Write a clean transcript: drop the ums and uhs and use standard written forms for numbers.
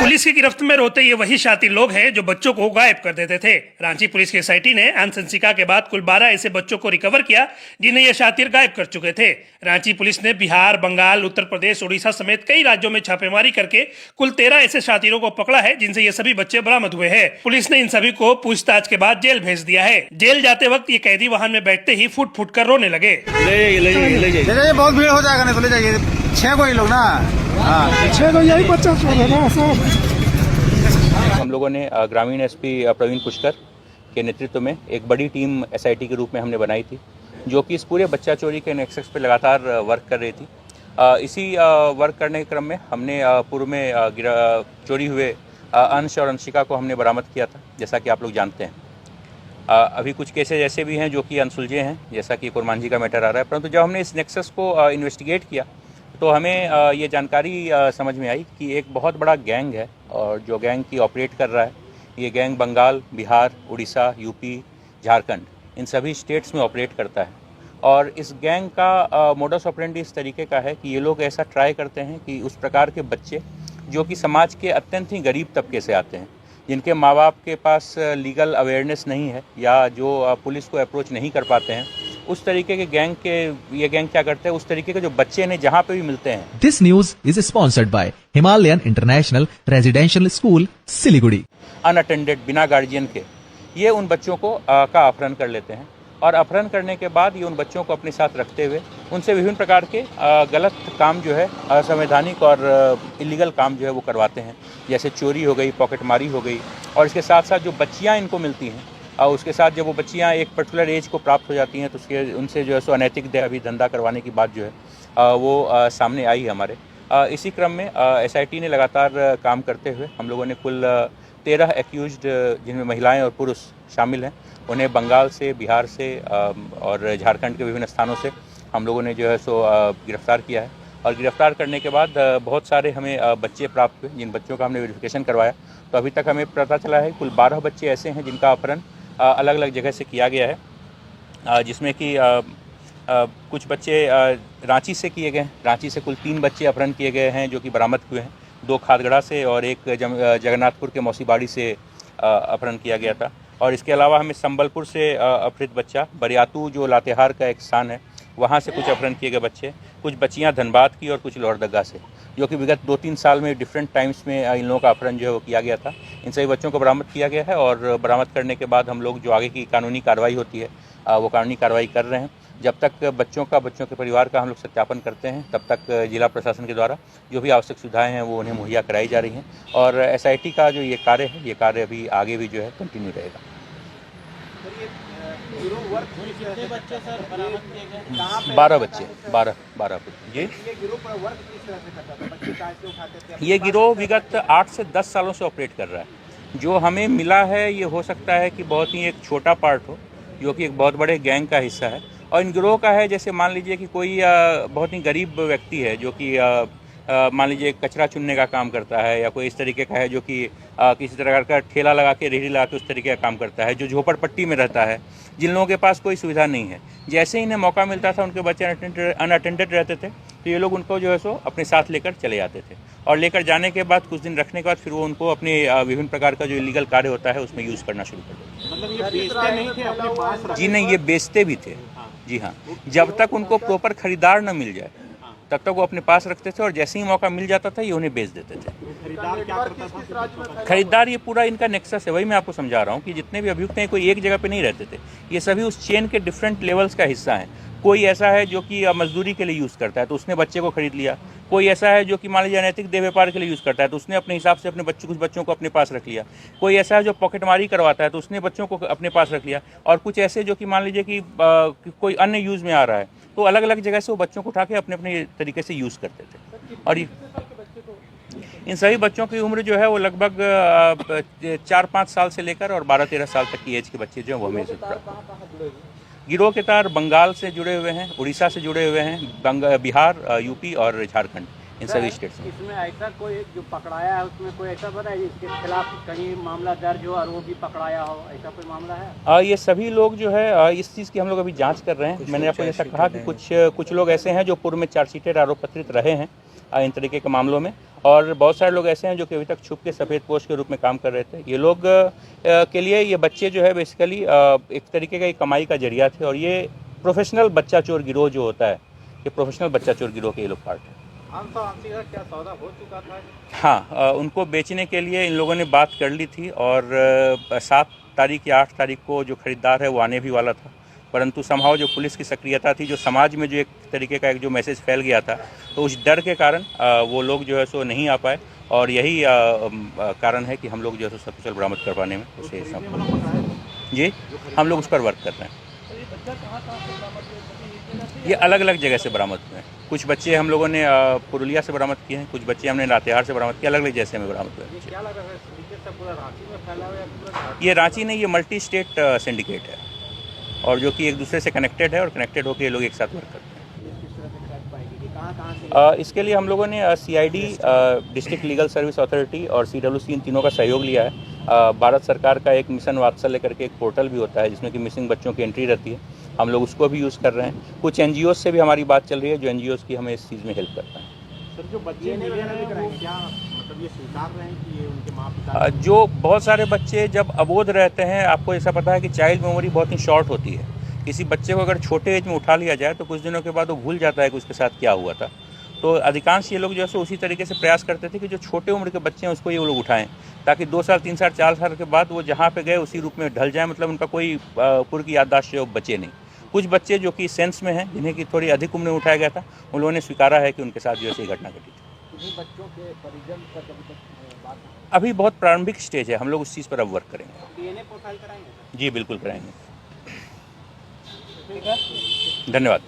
Police की गिरफ्त में रोते ये वही शातिर लोग हैं जो बच्चों को गायब कर देते थे। रांची पुलिस की एसआईटी ने अनुशंसिका के बाद कुल 12 ऐसे बच्चों को रिकवर किया जिन्हें ये शातिर गायब कर चुके थे। रांची पुलिस ने बिहार, बंगाल, उत्तर प्रदेश, उड़ीसा समेत कई राज्यों में छापेमारी करके कुल 13 ऐसे शातिरों को पकड़ा है जिनसे ये सभी बच्चे बरामद हुए हैं। पुलिस ने इन सभी को पूछताछ के बाद जेल भेज दिया है। जेल जाते वक्त ये कैदी वाहन में बैठते ही फुट फुट कर रोने लगे। बहुत भीड़ हो जाएगा, नहीं तो ले जाइए 6 को ही लोग ना। हाँ 6 को यही बच्चा हम लोगों ने ग्रामीण एसपी प्रवीण पुष्कर के नेतृत्व में एक बड़ी टीम एसआईटी के रूप में हमने बनाई थी, जो कि इस पूरे बच्चा चोरी के नेक्सस पे लगातार वर्क कर रही थी। इसी वर्क करने के क्रम में हमने पूर्व में चोरी हुए अंश और अंशिका को हमने बरामद किया था, जैसा कि आप लोग जानते हैं। अभी कुछ केसेज ऐसे भी हैं जो कि अनसुलझे हैं, जैसा कि कुरमांझी का मैटर आ रहा है, परंतु जब हमने इस नेक्सस को इन्वेस्टिगेट किया तो हमें ये जानकारी समझ में आई कि एक बहुत बड़ा गैंग है और जो गैंग की ऑपरेट कर रहा है, ये गैंग बंगाल, बिहार, उड़ीसा, यूपी, झारखंड इन सभी स्टेट्स में ऑपरेट करता है। और इस गैंग का मोडस ऑपरेंडी इस तरीके का है कि ये लोग ऐसा ट्राई करते हैं कि उस प्रकार के बच्चे जो कि समाज के अत्यंत ही गरीब तबके से आते हैं, जिनके माँ बाप के पास लीगल अवेयरनेस नहीं है या जो पुलिस को अप्रोच नहीं कर पाते हैं, उस तरीके के ये गैंग क्या करते हैं, उस तरीके के जो बच्चे ने जहाँ पे भी मिलते हैं। This news is sponsored by Himalayan international residential school, Siliguri. Unattended, बिना गार्जियन के ये उन बच्चों को का अपहरण कर लेते हैं और अपहरण करने के बाद ये उन बच्चों को अपने साथ रखते हुए उनसे विभिन्न प्रकार के गलत काम जो है, असंवैधानिक और इलीगल काम जो है वो करवाते हैं, जैसे चोरी हो गई, पॉकेटमारी हो गई। और इसके साथ साथ जो बच्चियाँ इनको मिलती हैं, उसके साथ जब वो बच्चियाँ एक पर्टिकुलर एज को प्राप्त हो जाती हैं तो उसके उनसे जो है सो अनैतिक अभी धंधा करवाने की बात जो है वो सामने आई है हमारे। इसी क्रम में एसआईटी ने लगातार काम करते हुए हम लोगों ने कुल 13 एक्यूज्ड, जिनमें महिलाएं और पुरुष शामिल हैं, उन्हें बंगाल से, बिहार से और झारखंड के विभिन्न स्थानों से हम लोगों ने जो है सो गिरफ्तार किया है। और गिरफ्तार करने के बाद बहुत सारे हमें बच्चे प्राप्त हुए, जिन बच्चों का हमने वेरिफिकेशन करवाया तो अभी तक हमें पता चला है कुल 12 बच्चे ऐसे हैं जिनका अपहरण अलग अलग जगह से किया गया है, जिसमें कि कुछ बच्चे रांची से किए गए हैं। रांची से कुल 3 बच्चे अपहरण किए गए हैं जो कि बरामद हुए हैं, 2 खादगड़ा से और एक जगन्नाथपुर के मौसीबाड़ी से अपहरण किया गया था। और इसके अलावा हमें संबलपुर से अपहृत बच्चा, बरियातू जो लातेहार का एक स्थान है, वहाँ से कुछ अपहरण किए गए बच्चे, कुछ बच्चियाँ धनबाद की और कुछ लोहरदगा से, जो कि विगत 2-3 साल में डिफरेंट टाइम्स में इन लोगों का अपहरण जो है वो किया गया था। इन सभी बच्चों को बरामद किया गया है और बरामद करने के बाद हम लोग जो आगे की कानूनी कार्रवाई होती है वो कानूनी कार्रवाई कर रहे हैं। जब तक बच्चों के परिवार का हम लोग सत्यापन करते हैं, तब तक जिला प्रशासन के द्वारा जो भी आवश्यक सुविधाएं हैं वो उन्हें मुहैया कराई जा रही हैं। और एसआईटी का जो ये कार्य है, ये कार्य अभी आगे भी जो है कंटिन्यू रहेगा। 12 बच्चे, 12 जी। ये गिरोह विगत 8 से 10 सालों से ऑपरेट कर रहा है। जो हमें मिला है ये हो सकता है कि बहुत ही एक छोटा पार्ट हो, जो कि एक बहुत बड़े गैंग का हिस्सा है। और इन गिरोह का है, जैसे मान लीजिए कि कोई बहुत ही गरीब व्यक्ति है जो कि मान लीजिए कचरा चुनने का काम करता है, या कोई इस तरीके का है जो कि किसी तरह का ठेला लगा के, रेहड़ी लगा के उस तरीके का काम करता है, जो झोपड़पट्टी में रहता है, जिन लोगों के पास कोई सुविधा नहीं है। जैसे ही इन्हें मौका मिलता था, उनके बच्चे अनअटेंडेड रहते थे, तो ये लोग उनको जो है सो अपने साथ लेकर चले जाते थे और लेकर जाने के बाद कुछ दिन रखने के बाद फिर वो उनको अपने विभिन्न प्रकार का जो इलीगल कार्य होता है उसमें यूज़ करना शुरू कर देते। मतलब ये बेचते नहीं थे अपने पास? जी नहीं, ये बेचते भी थे। जी हाँ, जब तक उनको प्रॉपर खरीदार न मिल जाए तब तक वो अपने पास रखते थे और जैसे ही मौका मिल जाता था ये उन्हें बेच देते थे। खरीदार क्या करता था? खरीदार ये पूरा इनका नेक्सस है, वही मैं आपको समझा रहा हूँ कि जितने भी अभियुक्त हैं कोई एक जगह पे नहीं रहते थे, ये सभी उस चेन के डिफरेंट लेवल्स का हिस्सा हैं। कोई ऐसा है जो कि मजदूरी के लिए यूज़ करता है तो उसने बच्चे को खरीद लिया, कोई ऐसा है जो कि मान लीजिए अनैतिक देह व्यापार के लिए यूज़ करता है तो उसने अपने हिसाब से कुछ बच्चों को अपने पास रख लिया, कोई ऐसा है जो पॉकेटमारी करवाता है तो उसने बच्चों को अपने पास रख लिया, और कुछ ऐसे जो कि मान लीजिए कि कोई अन्य यूज़ में आ रहा है तो अलग अलग जगह से वो बच्चों को उठा के अपने अपने तरीके से यूज़ करते थे। और इन सभी बच्चों की उम्र जो है वो लगभग 4-5 साल से लेकर और 12-13 साल तक की एज के बच्चे जो हैं वो हमें गिरोह के तार बंगाल से जुड़े हुए हैं, उड़ीसा से जुड़े हुए हैं, बिहार, यूपी और झारखंड, इन सभी स्टेट्स में। इसमें ऐसा कोई जो पकड़ाया है उसमें कोई ऐसा पता है जिसके खिलाफ कहीं मामला दर्ज हो और वो भी पकड़ाया हो, ऐसा कोई मामला है? ये सभी लोग जो है इस चीज़ की हम लोग अभी जांच कर रहे हैं। मैंने आपको जैसा कहा कि कुछ लोग ऐसे हैं जो पूर्व में चार्जशीटेड आरोप पत्रित रहे हैं इन तरीके के मामलों में, और बहुत सारे लोग ऐसे हैं जो कि अभी तक छुप के सफ़ेद पोश के रूप में काम कर रहे थे। ये लोग के लिए ये बच्चे जो है बेसिकली एक तरीके का एक कमाई का जरिया थे, और ये प्रोफेशनल बच्चा चोर गिरोह जो होता है, ये प्रोफेशनल बच्चा चोर गिरोह के ये लोग पार्ट है। क्या सौदा हो चुका था? हाँ, उनको बेचने के लिए इन लोगों ने बात कर ली थी, और 7 तारीख या 8 तारीख को जो खरीदार है वो आने भी वाला था, परंतु समहाउ जो पुलिस की सक्रियता थी, जो समाज में जो एक तरीके का एक जो मैसेज फैल गया था, तो उस डर के कारण वो लोग जो है सो नहीं आ पाए, और यही कारण है कि हम लोग जो है सो सकुशल बरामद करवाने में उसे जी हम लोग उस पर वर्क कर रहे हैं। ये अलग अलग जगह से बरामद हुए हैं। कुछ बच्चे हम लोगों ने पुरुलिया से बरामद किए हैं, कुछ बच्चे हमने लातेहार से बरामद किए, अलग अलग जैसे हमें बरामद हुए हैं। क्या लगा है पूरा रांची में फैला हुआ है पूरा? ये रांची नहीं, ये मल्टी स्टेट सिंडिकेट है, और जो कि एक दूसरे से कनेक्टेड है, और कनेक्टेड होकर ये लोग एक साथ वर्क करते हैं। इसके लिए हम लोगों ने CID, district legal service authority और CWC इन तीनों का सहयोग लिया है। भारत सरकार का एक मिशन वात्सल्य करके एक पोर्टल भी होता है जिसमें कि मिसिंग बच्चों की एंट्री रहती है, हम लोग उसको भी यूज़ कर रहे हैं। कुछ NGOs से भी हमारी बात चल रही है, जो NGOs की हमें इस चीज़ में हेल्प करता है। सर, जो बच्चे मिले हैं वो क्या मतलब ये स्वीकार रहे हैं कि ये उनके माँ पिता? जो बहुत सारे बच्चे जब अबोध रहते हैं, आपको ऐसा पता है कि चाइल्ड मेमोरी बहुत ही शॉर्ट होती है। किसी बच्चे को अगर छोटे एज में उठा लिया जाए तो कुछ दिनों के बाद वो भूल जाता है कि उसके साथ क्या हुआ था। तो अधिकांश ये लोग जो है उसी तरीके से प्रयास करते थे कि जो छोटे उम्र के बच्चे हैं उसको ये लोग उठाएं, ताकि 2 साल 3 साल 4 साल के बाद वो जहाँ पे गए उसी रूप में ढल जाए, मतलब उनका कोई पूर्व की याददाश्त जो बचे नहीं। कुछ बच्चे जो कि सेंस में हैं, जिन्हें कि थोड़ी अधिक उम्र में उठाया गया था, उन लोगों ने स्वीकारा है कि उनके साथ जो है घटना घटी थी। बच्चों के परिजन का कभी तक बात अभी बहुत प्रारंभिक स्टेज है, हम लोग उस चीज़ पर अब वर्क करेंगे। DNA प्रोफाइल कराएंगे? जी बिल्कुल कराएंगे। धन्यवाद।